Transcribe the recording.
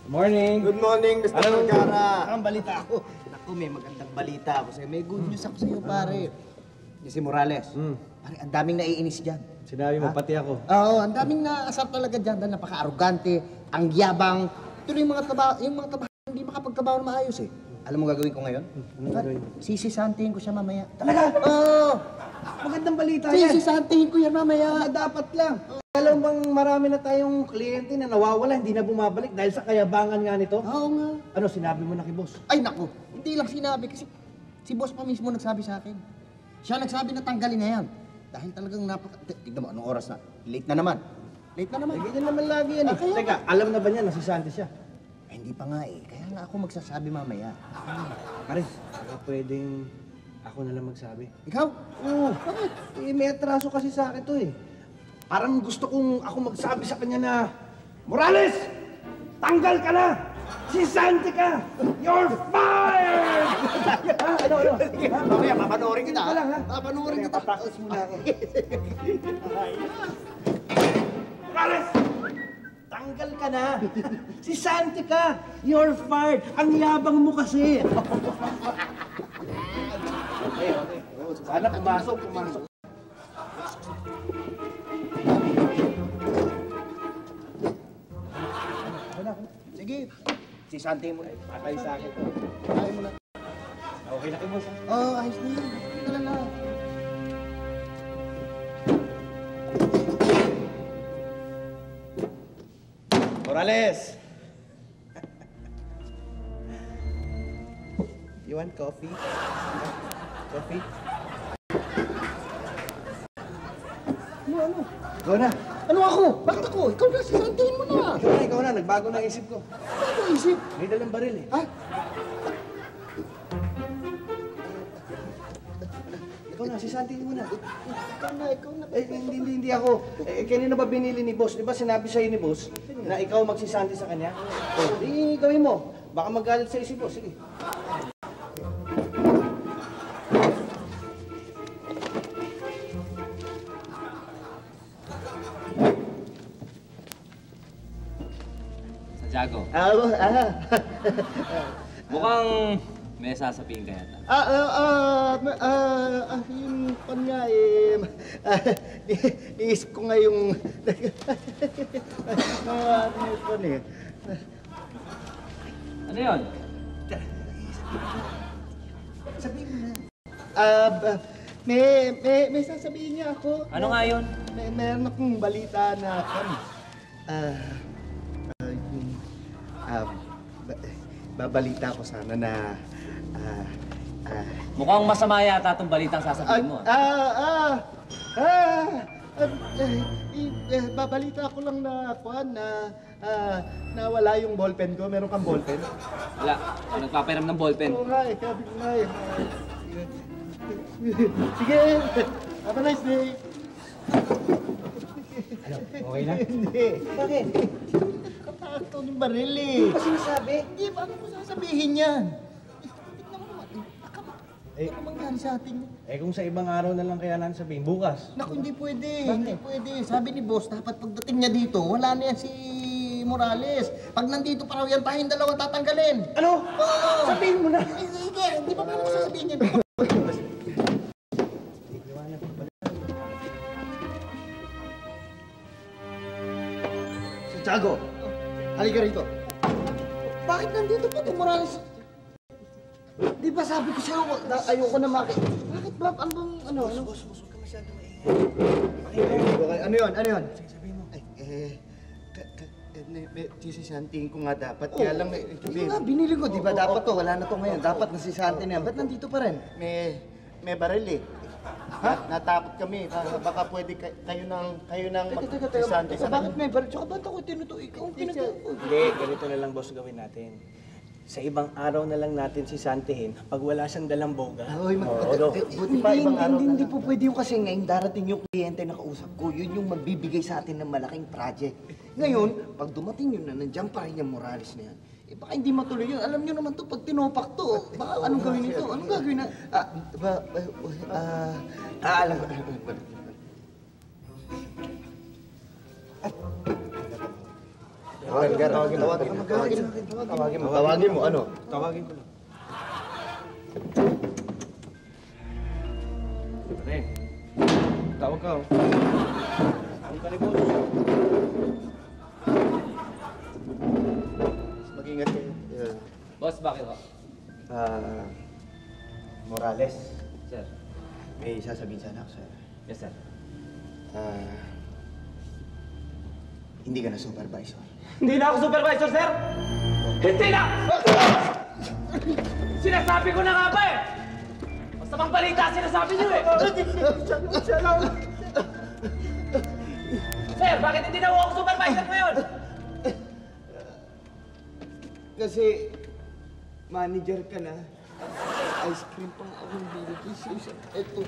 Morning! Good morning, Mr. Vergara! Ang balita ako. Naku, may magandang balita ako sa'yo. May good news ako sa'yo, pare. Yung si Morales. Pare, ang daming naiinis dyan. Sinabi mo, pati ako. Oo, ang daming naasar talaga dyan. Dahil napaka-arugante, ang yabang. Tuloy yung mga taba hindi makapagtrabaho na maayos eh. Alam mo gagawin ko ngayon? Ano gagawin? Sisisantihin ko siya mamaya. Talaga? Oo! Magandang balita yan. Sisisantihin ko yan mamaya. Dapat lang. Alam bang marami na tayong kliyente na nawawala, hindi na bumabalik dahil sa kayabangan nga nito? Oo nga. Ano, sinabi mo na kay boss? Ay naku, hindi lang sinabi kasi si boss pa mismo nagsabi sa akin. Siya nagsabi na tanggalin na yan. Dahil talagang tignan mo, anong oras na? Late na naman. Late na naman. Ganyan naman lagi yan eh. Teka, alam na ba niya na si Santi siya? Ay, hindi pa nga eh. Kaya nga ako magsasabi mamaya. Pare, baka pwedeng ako na lang magsabi. Ikaw? Oo. Bakit? Eh, may atraso kasi sa akin to eh. Parang gusto kong ako magsabi sa kanya na, Morales! Tanggal ka na! Si Santi ka! You're fired! Ano? Mamaya, papanoorin kita. Ito lang, ha? Papanoorin kita. Papractice muna ako. Morales! Tanggal ka na! Si Santi ka! You're fired! Ang yabang mo kasi! Okay. Sana pumasok. Sige, sisantihin mo na. Patay sa akin. Patay mo na. Okay na kayo, boss. Oo, ayos na yan. Tala na. Morales! You want coffee? Coffee? Ano? Ikaw na. Ano ako? Bakit ako? Ikaw na, sisantihin mo na. Ikaw na. Nagbago na isip ko. Ano ang isip? May dalang baril eh. Ha? Ikaw na, sisantiin mo na. Ikaw na. Eh, hindi ako. Eh, kanina ba binili ni boss? Di ba sinabi sa'yo ni boss na ikaw magsisanti sa kanya? Oh, di gawin mo. Baka magalit sa'yo si boss. Sige. Santiago, mukhang may sasabihin ka yata. Yung pan nga eh, iisip ko nga yung, Ano yun? sabihin mo na. May sasabihin niya ako. Ano nga yun? Meron akong balita na, babalita ko sana na, Mukhang masama yata itong balitang sasabihin mo. babalita ko lang na, nawala yung ballpen ko. Meron kang ballpen? Wala, ako nagpapahiram ng ballpen. Oo nga eh, sabi ko nga eh. Sige, have a nice day. Ano? Okay na? Hindi. Bakit? Katato ng baril eh. Ano ba sinasabi? Hindi, paano ko sasabihin yan? Tignan mo naman, ano mangyari sa atin? Eh kung sa ibang araw na lang kaya natin sabihin, bukas. Naku, hindi pwede. Hindi pwede. Sabi ni boss, dapat pagdating niya dito, wala na yan si Morales. Pag nandito pa raw yan, tayong dalawang tatanggalin. Ano? Oo! Sabihin mo na! Sige, hindi pa paano ko sasabihin yan? Santiago! Halika rito. Bakit nandito pa itong Morales? Di ba sabi ko sa'yo, ayoko na Bakit ba? Ano bang, ano? Boss, huwag ka masyado maingay. Ano yun? Ano yun? Sabihin mo. Sisisantiin ko nga dapat. Kaya lang, yun nga, binili ko. Di ba dapat to? Wala na to ngayon. Dapat nasisantiin na yan. Ba't nandito pa rin? May baril eh. Ha? Natakot kami. Baka pwede kayo nang magsisanti sa bakit may baril? Tsaka ba't ako tinuto? Ikaw ang tinuto. Hindi, ganito na lang boss gawin natin. Sa ibang araw na lang natin si Santihin pag wala siyang dalang boga. Buti pa ibang araw. Hindi po pwede yung kasi ngayon darating yung kliyente na kausap ko. Yun yung magbibigay sa atin ng malaking project. Ngayon, pag dumating yun na nandiyan pa rin yung Morales na yan, eh baka hindi matuloy yun. Alam nyo naman to, pag tinopak to, baka anong gawin nito? Anong gagawin na? Alam ko. Tawagin mo, ano? Tawagin ko lang. Pare, tawag ka. Tawag ka ni boss. Mag-ingat kayo. Boss, bakit ho? Morales, Sir. may sasabihin sana ako sa'yo. Yes, sir. Hindi ka na supervisor. Hindi na ako supervisor, sir! Hindi na! Sinasabi ko na nga ba eh! Basta bang balita sinasabi niyo eh! Sir, bakit hindi na ako supervisor ngayon? Kasi, manager ka na. Ice cream pang akong binigay sa'yo. Ito.